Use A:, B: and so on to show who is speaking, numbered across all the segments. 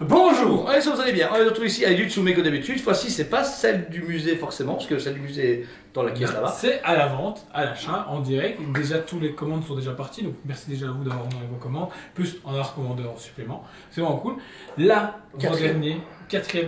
A: Bonjour, allez, ça vous allez bien. On est de retour ici avec du Tsume comme d'habitude. Cette fois-ci, c'est pas celle du musée forcément, parce que celle du musée est dans la caisse là-bas.
B: C'est à la vente, à l'achat, en direct. Déjà, toutes les commandes sont déjà parties, donc merci déjà à vous d'avoir envoyé vos commandes, plus en avoir commandé en supplément. C'est vraiment cool. Là, quatrième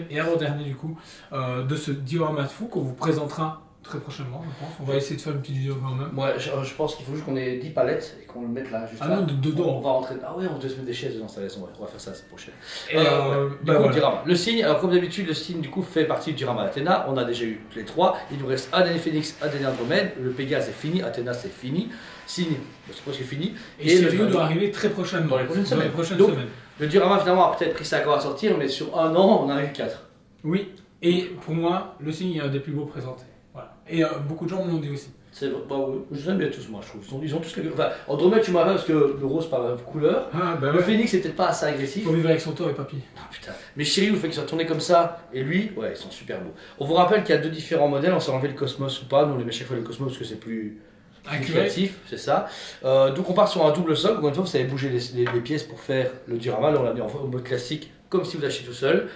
B: et avant-dernier du coup, de ce diorama de fou qu'on vous présentera très prochainement, je pense. On va essayer de faire une petite vidéo quand même.
A: Moi, je pense qu'il faut juste qu'on ait 10 palettes et qu'on le mette là, juste là.
B: Non, dedans.
A: On va rentrer. Ah ouais, on doit se mettre des chaises dans l'installation. Ouais, on va faire ça, c'est prochain.
B: Et
A: le diorama. Le signe, alors comme d'habitude, le signe du coup fait partie du diorama Athéna. On a déjà eu les trois. Il nous reste Adèle Phoenix, Adèle Andromède. Le Pégase est fini, Athéna c'est fini. Signe, c'est presque fini.
B: Et le vidéo doit arriver très prochainement. Dans les prochaines semaines.
A: Le diorama finalement a peut-être pris 5 ans à sortir, mais sur un an, on en a eu 4.
B: Oui, et pour moi, le signe est un des plus beaux présentés. Voilà. Et beaucoup de gens me l'ont dit aussi.
A: C'est bah oui, je les aime bien tous, moi je trouve. Ils ont tous les. Enfin, Andromède, tu m'as fait parce que le rose par la couleur.
B: Ah, bah
A: le Phénix, c'est peut-être pas assez agressif.
B: Faut vivre avec son tour et papy.
A: Ah putain. Mais Chéri, le fait qu'il soit tourné comme ça, et lui, ouais, ils sont super beaux. On vous rappelle qu'il y a deux différents modèles, on s'est enlevé le Cosmos ou pas. Nous on les met chaque fois le Cosmos parce que c'est plus créatif, c'est ça. Donc on part sur un double socle. Encore une fois, vous savez bouger les pièces pour faire le diorama. Là, on l'a mis en mode classique, comme si vous l'achetiez tout seul.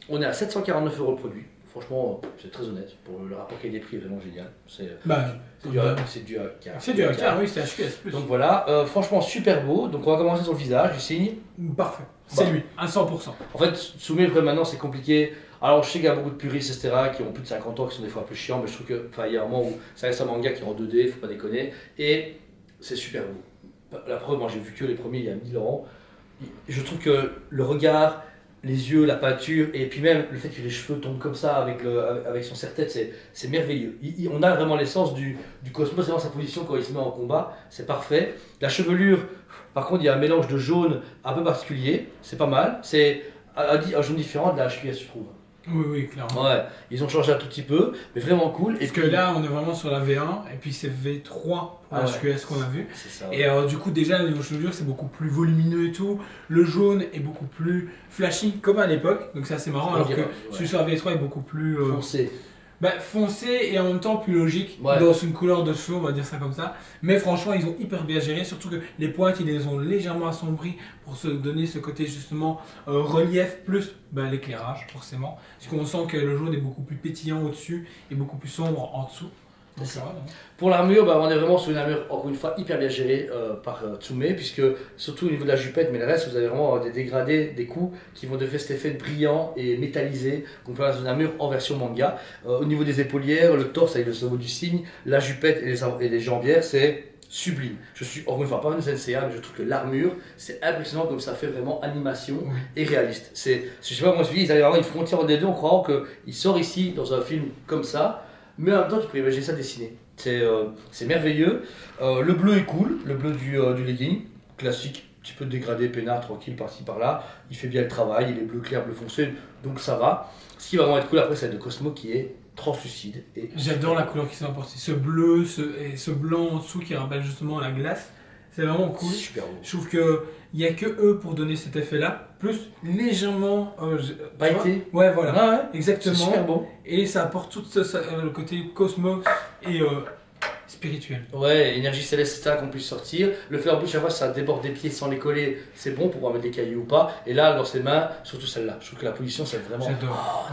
A: On est à 749 € le produit. Franchement, c'est très honnête. Pour le rapport qualité-prix est vraiment génial. C'est du AK.
B: C'est du AK, oui, c'est HQS+.
A: Donc voilà, franchement super beau. Donc on va commencer sur le visage, du signe.
B: Parfait. C'est lui, à 100%.
A: En fait, Tsume, le problème maintenant, c'est compliqué. Alors je sais qu'il y a beaucoup de puristes, etc., qui ont plus de 50 ans, qui sont des fois un peu chiants, mais je trouve que, il y a un moment où ça reste un manga qui est en 2D, faut pas déconner. Et c'est super beau. La preuve, moi j'ai vu que les premiers il y a 1000 ans. Je trouve que le regard, les yeux, la peinture, et puis même le fait que les cheveux tombent comme ça avec son serre-tête, c'est merveilleux. On a vraiment l'essence du Cosmos, c'est vraiment sa position quand il se met en combat, c'est parfait. La chevelure, par contre, il y a un mélange de jaune un peu particulier, c'est pas mal. C'est un jaune différent de la HQS, je trouve.
B: Oui, clairement.
A: Ouais, ils ont changé un tout petit peu, mais vraiment cool.
B: Parce que là, on est vraiment sur la V1, et puis c'est V3 pour la HQS qu'on a vu.
A: Ça,
B: et du coup, déjà, au niveau chevelure, c'est beaucoup plus volumineux et tout. Le jaune est beaucoup plus flashy, comme à l'époque, donc c'est assez marrant, alors que celui sur la V3 est beaucoup plus
A: foncé.
B: Foncé et en même temps plus logique dans une couleur de cheveux, on va dire ça comme ça. Mais franchement, ils ont hyper bien géré, surtout que les pointes, ils les ont légèrement assombries pour se donner ce côté justement relief plus l'éclairage forcément. Parce qu'on sent que le jaune est beaucoup plus pétillant au-dessus et beaucoup plus sombre en dessous.
A: Pour l'armure, on est vraiment sur une armure, encore une fois, hyper bien gérée par Tsume, puisque surtout au niveau de la jupette, mais le reste, vous avez vraiment des dégradés, des coups qui vont devenir cet effet brillant et métallisé. Donc voilà, c'est une armure en version manga. Au niveau des épaulières, le torse avec le symbole du cygne, la jupette et les jambières, c'est sublime. Je suis encore une fois pas une SNCA, mais je trouve que l'armure, c'est impressionnant comme ça fait vraiment animation et réaliste. Je sais pas comment je dis, ils arrivent à avoir une frontière entre les deux en croyant qu'il sort ici dans un film comme ça. Mais en même temps, tu peux imaginer ça dessiné. C'est merveilleux. Le bleu est cool, le bleu du legging, classique, un petit peu dégradé, peinard, tranquille, par-ci par-là. Il fait bien le travail, il est bleu clair, bleu foncé, donc ça va. Ce qui va vraiment être cool après, c'est le Cosmo qui est translucide.
B: J'adore la couleur qui s'est apportée. Ce bleu et ce blanc en dessous qui rappelle justement la glace. C'est vraiment cool.
A: Super beau.
B: Je trouve qu'il n'y a que eux pour donner cet effet-là. Plus légèrement
A: pailleté.
B: Ouais, voilà.
A: Ah ouais,
B: exactement.
A: C'est super beau.
B: Et ça apporte tout le côté cosmos et spirituel.
A: Ouais, énergie céleste, c'est ça qu'on puisse sortir. Le fait en plus, chaque fois, ça déborde des pieds sans les coller, c'est bon pour pouvoir mettre des cailloux ou pas. Et là, dans ses mains, surtout celle-là, je trouve que la position, c'est vraiment.
B: J'adore.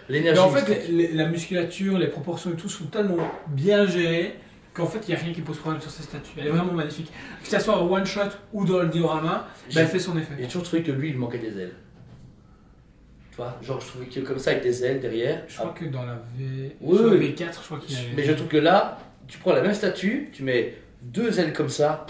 A: L'énergie.
B: En fait, la musculature, les proportions et tout sont tellement bien gérées qu'en fait, il n'y a rien qui pose problème sur ces statues. Elle est vraiment magnifique. Que ce soit en one shot ou dans le diorama, elle fait son effet.
A: J'ai toujours trouvé que lui, il manquait des ailes. Tu vois, genre, je trouvais que comme ça, avec des ailes derrière.
B: Je crois que dans la
A: V4,
B: je crois qu'il y avait.
A: Mais je trouve que là, tu prends la même statue, tu mets deux ailes comme ça.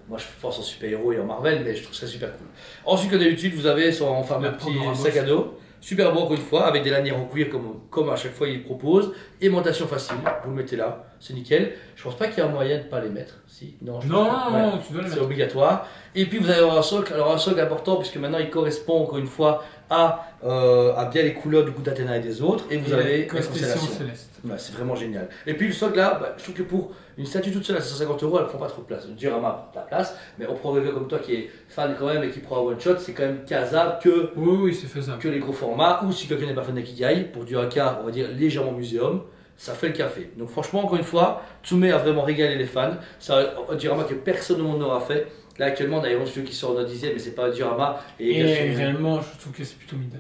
A: Moi, je pense en super-héros et en Marvel, mais je trouve ça super cool. Ensuite, comme d'habitude, vous avez son fameux petit sac à dos. Super beau encore une fois, avec des lanières en cuir comme à chaque fois il propose. Aimantation facile, vous le mettez là, c'est nickel. Je pense pas qu'il y a un moyen de ne pas les mettre. Si, non,
B: tu dois les mettre.
A: C'est obligatoire. Et puis vous avez un socle, alors un socle important puisque maintenant il correspond encore une fois à bien les couleurs du coup d'Athéna et des autres. Et vous avez la constellation
B: céleste.
A: Ouais, c'est vraiment génial. Et puis le socle là, je trouve que pour une statue toute seule à 150 €, elle prend pas trop de place. Le diorama prend de la place, mais on prend quelqu'un comme toi qui est fan quand même et qui prend un one shot, c'est quand même casable que,
B: c'est faisable.
A: Que les gros formats. Ou si quelqu'un n'est pas fan d'Akigai, pour du AK, on va dire légèrement muséum, ça fait le café. Donc franchement, encore une fois, Tsume a vraiment régalé les fans. C'est un diorama que personne au monde n'aura fait. Là actuellement on a Iron Studio qui sort en 10e mais c'est pas un diorama.
B: Et réellement je trouve que c'est plutôt middle.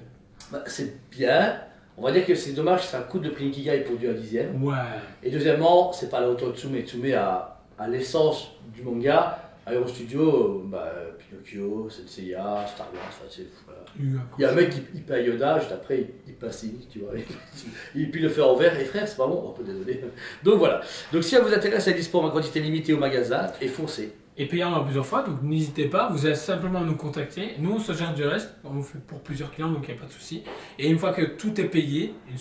A: Bah, c'est bien. On va dire que c'est dommage que ça coûte de prix Nikigai pour du 10e.
B: Ouais.
A: Et deuxièmement, c'est pas à la hauteur de Tsume. Tsume a l'essence du manga. Iron Studio, Pinocchio, Senseiya, Star Wars, voilà. Il y a un mec qui paye Yoda, juste après il passe Cynic, tu vois. Puis le fait en vert, et frère, c'est pas bon, oh, désolé. Donc voilà. Donc si ça vous intéresse, elle est dispo en quantité limitée au magasin, et foncez.
B: Et payant en plusieurs fois, donc n'hésitez pas, vous avez simplement à nous contacter. Nous, on se gère du reste, on le fait pour plusieurs clients, donc il n'y a pas de souci. Et une fois que tout est payé, une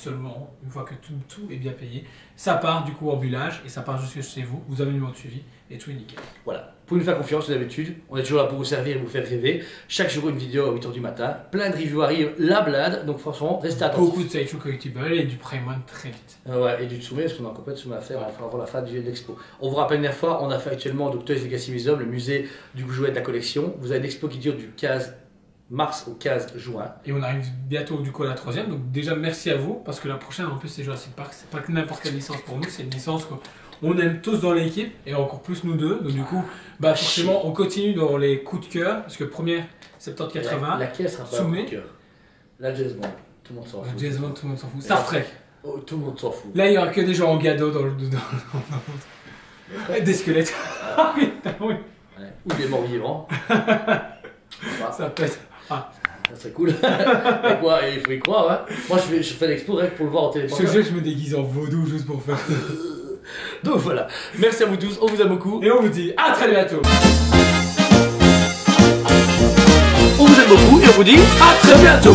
B: fois que tout est bien payé, ça part du coup en bullage et ça part jusque chez vous. Vous avez le numéro de suivi et tout est nickel.
A: Voilà. Vous pouvez nous faire confiance, comme d'habitude. On est toujours là pour vous servir et vous faire rêver. Chaque jour, une vidéo à 8h du matin. Plein de reviews arrivent, la blinde. Donc franchement, restez attentifs.
B: Beaucoup de Saichu Collectible et du Prime One très vite.
A: Ouais, et du Tsume, parce qu'on a encore pas de Tsume à faire avant la fin de l'expo. On vous rappelle une dernière fois, on a fait actuellement Dr. Legacy Museum, le musée du jouet de la collection. Vous avez une expo qui dure du 15 mars au 15 juin.
B: Et on arrive bientôt du coup à la 3e. Donc déjà, merci à vous, parce que la prochaine, en plus, c'est Jurassic Park. C'est pas que n'importe quelle licence pour nous, c'est une licence qu'on aime tous dans l'équipe, et encore plus nous deux. Donc du coup, forcément, on continue dans les coups de cœur, parce que première, 70-80.
A: Laquelle sera pas un coup de cœur? La James Bond, tout le monde s'en fout.
B: La James Bond, tout le monde s'en fout. Star Trek.
A: Oh, tout le monde s'en fout.
B: Là, il n'y aura que des gens en gado dans le... Des squelettes. Ah putain, oui.
A: Ouais. Ou des morts vivants.
B: Ça pète.
A: Ah. Ça serait cool. Et quoi, il faut y croire, hein. Moi, je fais l'expo rien que pour le voir en téléphone.
B: Je me déguise en vaudou juste pour faire ça.
A: Donc voilà. Merci à vous tous, on vous aime beaucoup.
B: Et on vous dit à très bientôt.
A: On vous aime beaucoup et on vous dit à très bientôt.